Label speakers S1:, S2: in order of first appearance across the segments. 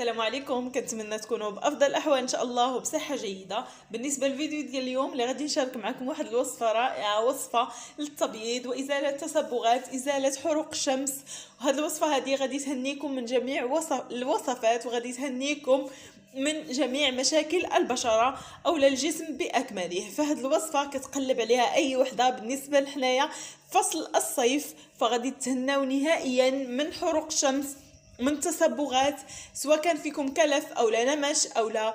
S1: السلام عليكم، كنتمنى تكونوا بافضل الاحوال ان شاء الله وبصحه جيده. بالنسبه للفيديو ديال اليوم اللي غادي نشارك معكم واحد الوصفه رائعه، وصفه للتبييض وازاله تصبغات، ازاله حروق الشمس. وهاد الوصفه هذه غادي تهنيكم من جميع الوصفات، وغادي تهنيكم من جميع مشاكل البشره او الجسم باكمله. فهاد الوصفه كتقلب عليها اي وحده. بالنسبه لحنايا فصل الصيف فغادي تهناو نهائيا من حروق الشمس، من تصبغات، سواء كان فيكم كلف او لا نمش او لا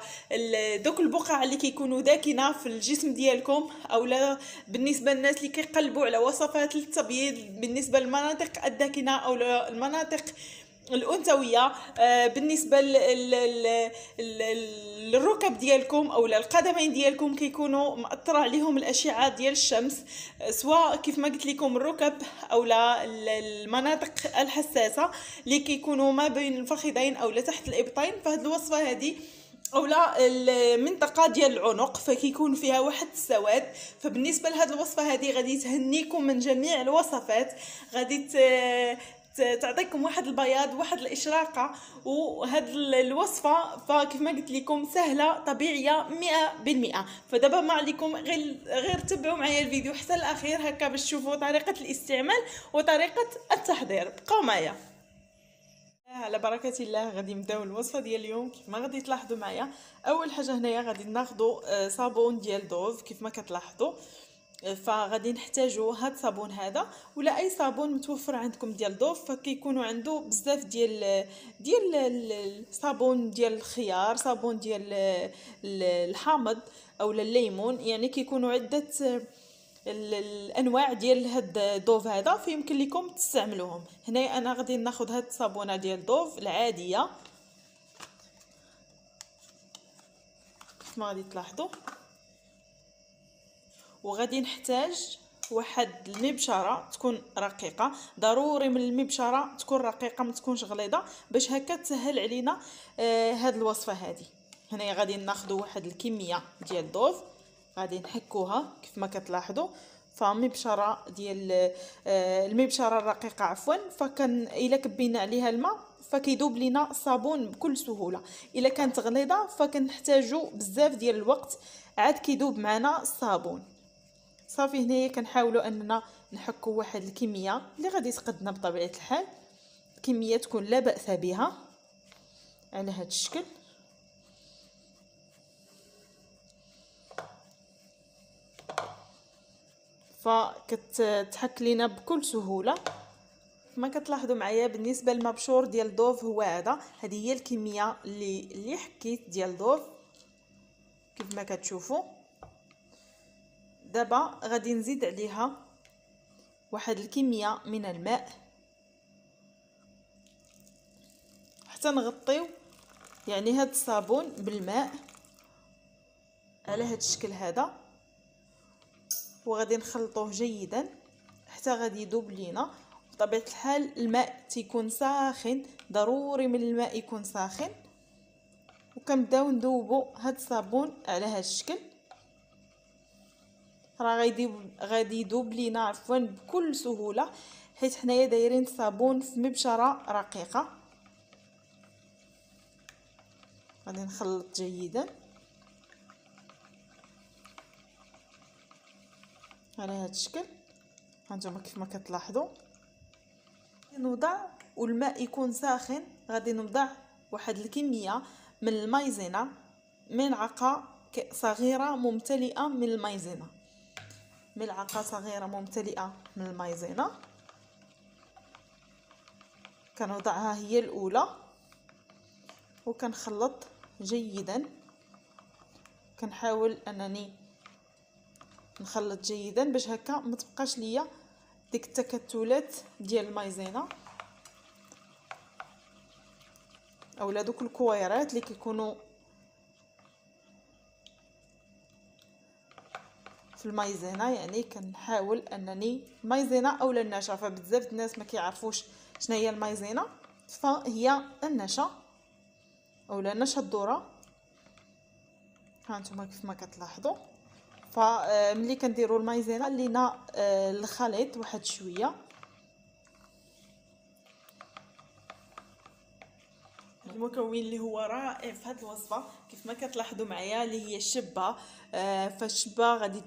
S1: دوك البقع اللي كيكونوا داكنه في الجسم ديالكم، او لا بالنسبه للناس اللي كيقلبوا على وصفات للتبييض بالنسبه للمناطق الداكنه او المناطق الانثويه. بالنسبه للركب ديالكم او القدمين ديالكم كيكونوا مأثر عليهم الاشعه ديال الشمس، سواء كيف ما قلت لكم الركب او المناطق الحساسه اللي كيكونوا ما بين الفخذين او تحت الابطين. فهاد الوصفه هذه اولا المنطقه ديال العنق فكيكون فيها واحد السواد. فبالنسبه لهاد الوصفه هذه غادي تهنيكم من جميع الوصفات، غادي تعطيكم واحد البياض، واحد الاشراقه. وهاد الوصفه فكيف ما قلت لكم سهله طبيعيه 100%. فدابا ما عليكم غير تبعوا معايا الفيديو حتى الاخير هكا باش تشوفوا طريقه الاستعمال وطريقه التحضير. بقاو معايا. على بركه الله غادي نبداو الوصفه ديال اليوم. كيف ما غادي تلاحظوا معايا، اول حاجه هنايا غادي ناخذوا صابون ديال دوف كيف ما كتلاحظوا. فغادي نحتاجوا هاد الصابون هذا ولا اي صابون متوفر عندكم ديال دوف، فكيكونوا عنده بزاف ديال الصابون ديال الخيار، صابون ديال الحامض او الليمون، يعني كيكونوا عده الانواع ديال هاد الدوف هذا، فيمكن لكم تستعملوهم. هنا انا غادي ناخذ هاد الصابونه ديال دوف العاديه كيف ما غادي تلاحظوا، وغادي نحتاج واحد المبشره تكون رقيقه. ضروري من المبشره تكون رقيقه، ما تكونش غليظه، باش هكا تسهل علينا هاد الوصفه هذه. هنا غادي ناخذوا واحد الكميه ديال الضوف، غادي نحكوها كيف ما كتلاحظوا. فمبشره ديال المبشره الرقيقه عفوا، فكان الا كبينا عليها الماء فكيذوب لينا الصابون بكل سهوله. الا كانت غليظه فكنحتاجوا بزاف ديال الوقت عاد كيذوب معنا الصابون. صافي هنايا كنحاولوا اننا نحكوا واحد الكميه اللي غادي تقدنا بطبيعه الحال، كميه تكون لا باس بها على هذا الشكل. فكتحك لينا بكل سهوله. ما كتلاحظوا معايا بالنسبه للمبشور ديال دوف هو هذا، هذه هي الكميه اللي حكيت ديال دوف كيف ما كتشوفوا. دابا غادي نزيد عليها واحد الكميه من الماء حتى نغطيو يعني هاد الصابون بالماء على هاد الشكل هذا، وغادي نخلطوه جيدا حتى غادي يذوب لينا. بطبيعه الحال الماء تيكون ساخن، ضروري من الماء يكون ساخن. وكنبداو نذوبوا هاد الصابون على هاد الشكل، راه غادي يذوب لينا عفوا بكل سهوله، حيت حنايا دايرين الصابون في مبشره رقيقه. غادي نخلط جيدا على هذا الشكل. هانتوما كيف ما كتلاحظوا نوضع والماء يكون ساخن. غادي نوضع واحد الكميه من المايزينا، ملعقه صغيره ممتلئه من المايزينا، ملعقه صغيره ممتلئه من المايزينا كنوضعها هي الاولى، وكنخلط جيدا. كنحاول انني نخلط جيدا باش هكا ما تبقاش ليا ديك التكتلات ديال المايزينا اولا دوك الكويرات اللي كيكونوا في المايزينا. يعني كنحاول انني المايزينا اولا النشا، فبزاف الناس ما كيعرفوش شنو هي المايزينا، فهي النشا اولا نشا الذره. هانتوما كيف ما كتلاحظوا، فملي كنديروا المايزينا لينا الخليط واحد شويه المكون اللي هو رائع في هذه الوصفه كيف ما كتلاحظوا معايا اللي هي الشبه. فالشبه غادي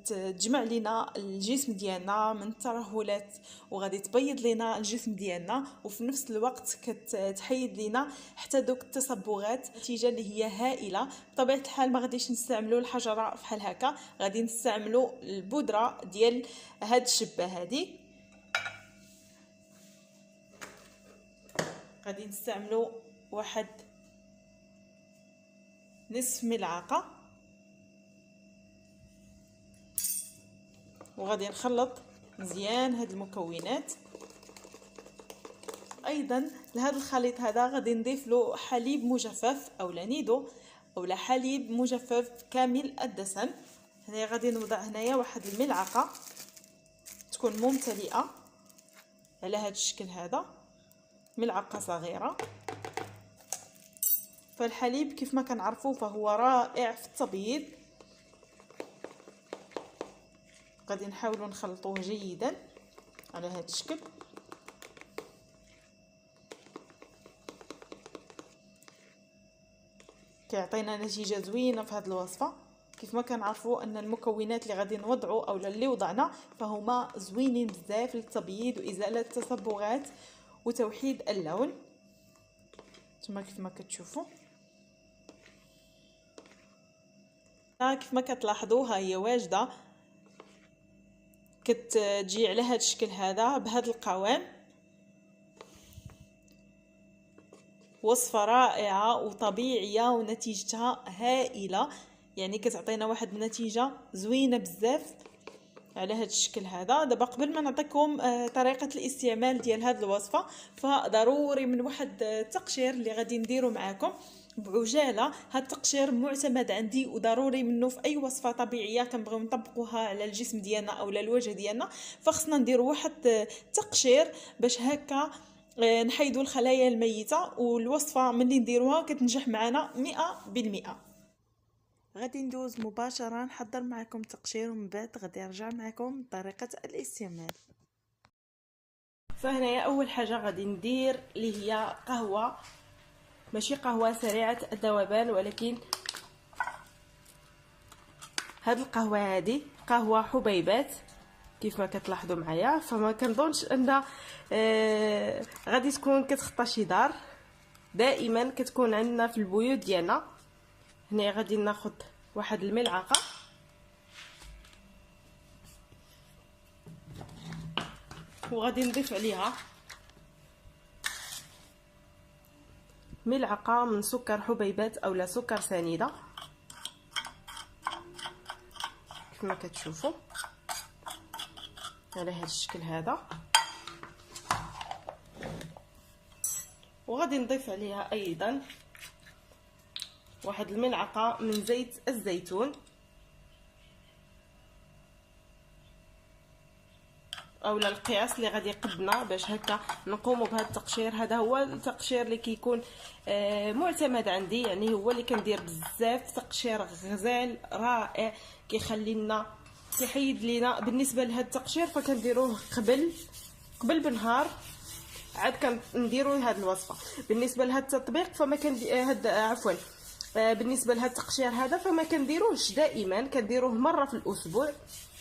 S1: تجمع لنا الجسم ديالنا من الترهلات وغادي تبيض لنا الجسم ديالنا، وفي نفس الوقت كتحيد لنا حتى دوك التصبغات، نتيجه اللي هي هائله. بطبيعه الحال ما غاديش نستعملوا الحجره بحال هكا، غادي نستعملوا البودره ديال هاد الشبه هذه. غادي نستعملوا واحد نصف ملعقه، وغادي نخلط مزيان هاد المكونات. ايضا لهذا الخليط هذا غادي نضيف له حليب مجفف اولا نيدو اولا حليب مجفف كامل الدسم. هنا غادي نوضع هنايا واحد الملعقه تكون ممتلئه على هذا الشكل هذا، ملعقه صغيره. فالحليب كيف ما كنعرفوا فهو رائع في التبييض. غادي نحاولوا نخلطوه جيدا على هذا الشكل. كيعطينا نتيجه زوينه في هذه الوصفه. كيف ما كنعرفوا ان المكونات اللي غادي نوضعوا اولا اللي وضعنا فهما زوينين بزاف للتبييض وازاله التصبغات وتوحيد اللون. نتوما كيف ما كتشوفوا كيف ما كتلاحظوا ها هي واجده، كتجي على هذا الشكل هذا بهذا القوام. وصفه رائعه وطبيعيه ونتيجتها هائله، يعني كتعطينا واحد النتيجه زوينه بزاف على هذا الشكل هذا. دابا قبل ما نعطيكم طريقه الاستعمال ديال هذه الوصفه، فضروري من واحد التقشير اللي غادي نديرو معكم بعجاله. هذا التقشير معتمد عندي وضروري منه في اي وصفه طبيعيه كنبغيو نطبقوها على الجسم ديالنا او الوجه ديالنا، فخصنا نديرو واحد التقشير باش هكا نحيدوا الخلايا الميته، والوصفه ملي نديروها كتنجح معنا 100%. غادي ندوز مباشره نحضر معكم التقشير ومن بعد غادي نرجع معكم طريقه الاستعمال. فهنايا اول حاجه غادي ندير اللي هي قهوه، ماشي قهوه سريعه الذوبان، ولكن هاد القهوه هذه قهوه حبيبات كيف ما كتلاحظوا معايا. فما كنظنش ان غادي تكون كتخطى شي دار، دائما كتكون عندنا في البيوت ديالنا. هنا غادي ناخذ واحد الملعقه وغادي نضيف عليها ملعقه من سكر حبيبات اولا سكر سنيده كيف ما كتشوفوا على هذا الشكل هذا. وغادي نضيف عليها ايضا واحد الملعقه من زيت الزيتون اولا القياس اللي غادي يقدنا باش هكا نقوموا بهذا التقشير. هذا هو التقشير اللي كيكون معتمد عندي، يعني هو اللي كندير بزاف. تقشير غزال رائع كيخلي لنا كيحيد لينا. بالنسبه لهذا التقشير فكنديروه قبل بنهار عاد كنديروا هذه الوصفه. بالنسبه لهذا التطبيق فما بالنسبه لهذا التقشير هذا فما كنديروهش دائما، كنديروه مره في الاسبوع.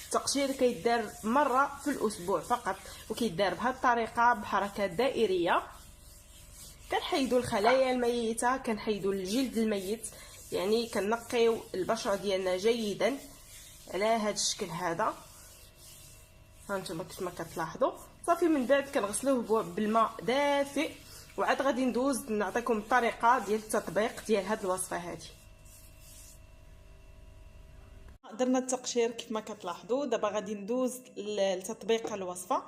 S1: التقشير كيدار مره في الاسبوع فقط، وكيدار بهذه الطريقه بحركات دائريه. كنحيدوا الخلايا الميته، كنحيدوا الجلد الميت، يعني كنقيو البشره ديالنا جيدا على هذا الشكل هذا. هانتوما كيف ما كتلاحظوا. صافي من بعد كنغسلوه بالماء دافئ، وعاد غادي ندوز نعطيكم الطريقه ديال التطبيق ديال هذه الوصفه هذه. درنا التقشير كيف ما كتلاحظوا. دابا غادي ندوز لتطبيق الوصفه.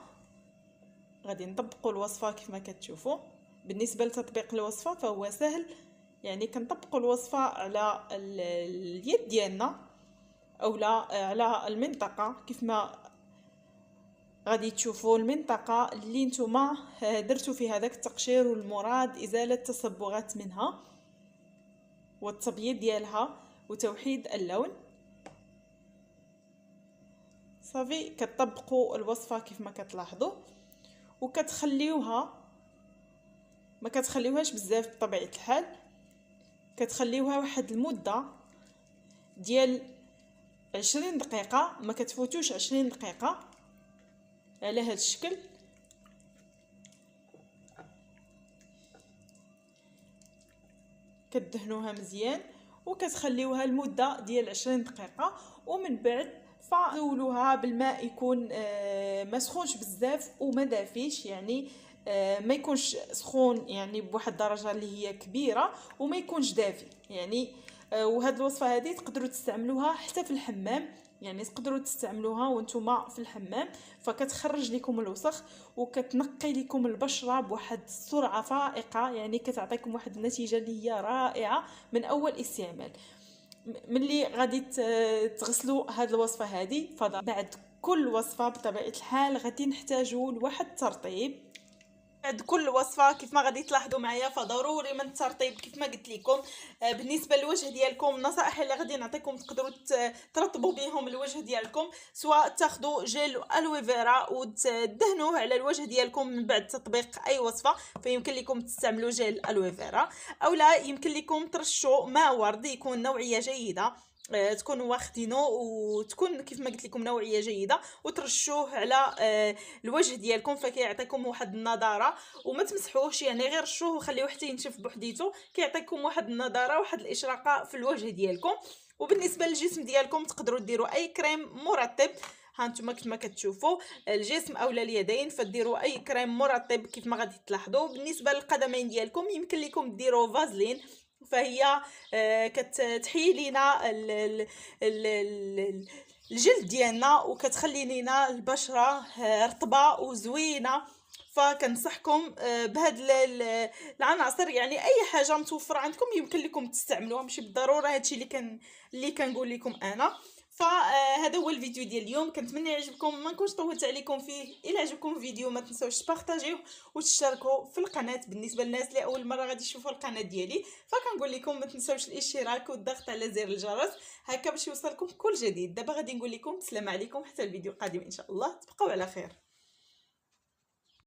S1: غادي نطبقوا الوصفه كيف ما كتشوفوا. بالنسبه لتطبيق الوصفه فهو سهل، يعني كنطبقوا الوصفه على اليد ديالنا اولا على المنطقه كيف ما غادي تشوفوا المنطقه اللي نتوما درتوا فيها هذاك التقشير، والمراد ازاله التصبغات منها والتبييض ديالها وتوحيد اللون. صافي كتطبقوا الوصفه كيف ما كتلاحظوا وكتخليوها ما كتخليوهاش بزاف بطبيعه الحال، كتخليوها واحد المده ديال 20 دقيقه، ما كتفوتوش 20 دقيقه على هذا الشكل. كدهنوها مزيان وكتخليوها لمده ديال 20 دقيقه، ومن بعد فغسلوها بالماء يكون ما سخونش بزاف وما دافيش، يعني ما يكونش سخون يعني بواحد الدرجه اللي هي كبيره، وما يكونش دافي يعني. وهاد الوصفه هذه تقدروا تستعملوها حتى في الحمام، يعني تقدروا تستعملوها وانتم في الحمام، فكتخرج لكم الوسخ وكتنقي لكم البشره بواحد السرعه فائقه، يعني كتعطيكم واحد النتيجه اللي هي رائعه من اول استعمال. ملي غادي تغسلوا هاد الوصفه هذه، فبعد كل وصفه بطبيعه الحال غادي نحتاجوا لواحد الترطيب. بعد كل وصفه كيف ما غادي تلاحظوا معايا فضروري من الترطيب كيف ما قلت لكم. بالنسبه للوجه ديالكم، النصائح اللي غادي نعطيكم تقدروا ترطبوا بهم الوجه ديالكم، سواء تاخذوا جيل الوي فيرا وتدهنوه على الوجه ديالكم من بعد تطبيق اي وصفه، فيمكن لكم تستعملوا جيل الوي فيرا، او لا يمكن لكم ترشوا ماء ورد يكون نوعيه جيده، تكونوا واخدينه وتكون كيف ما قلت لكم نوعيه جيده، وترشوه على الوجه ديالكم فكيعطيكم واحد النضاره، وما تمسحوهش يعني غير رشوه وخليوه حتى ينشف بوحديته، كيعطيكم واحد النضاره واحد الاشراقه في الوجه ديالكم. وبالنسبه للجسم ديالكم تقدروا ديروا اي كريم مرطب، ها انتم كيف ما كتشوفوا الجسم اولا اليدين فديروا اي كريم مرطب كيف ما غادي تلاحظوا. بالنسبه للقدمين ديالكم يمكن لكم ديروا فازلين، فهي كتحيي لينا الجلد ديالنا وكتخلي لينا البشره رطبه وزوينه. فكنصحكم بهاد العناصر، يعني اي حاجه متوفره عندكم يمكن لكم تستعملوها، ماشي بالضروره هادشي اللي كنقول لكم انا. فهذا هو الفيديو ديال اليوم، كنتمنى يعجبكم، ما نكونش طولت عليكم فيه. الا عجبكم الفيديو ما تنساوش تبارطاجيوه وتشتركوا في القناه. بالنسبه للناس اللي اول مره غادي يشوفوا القناه ديالي فكنقول لكم ما تنساوش الاشتراك والضغط على زر الجرس هكا باش يوصلكم كل جديد. دابا غادي نقول لكم السلام عليكم حتى الفيديو القادم ان شاء الله، تبقوا على خير.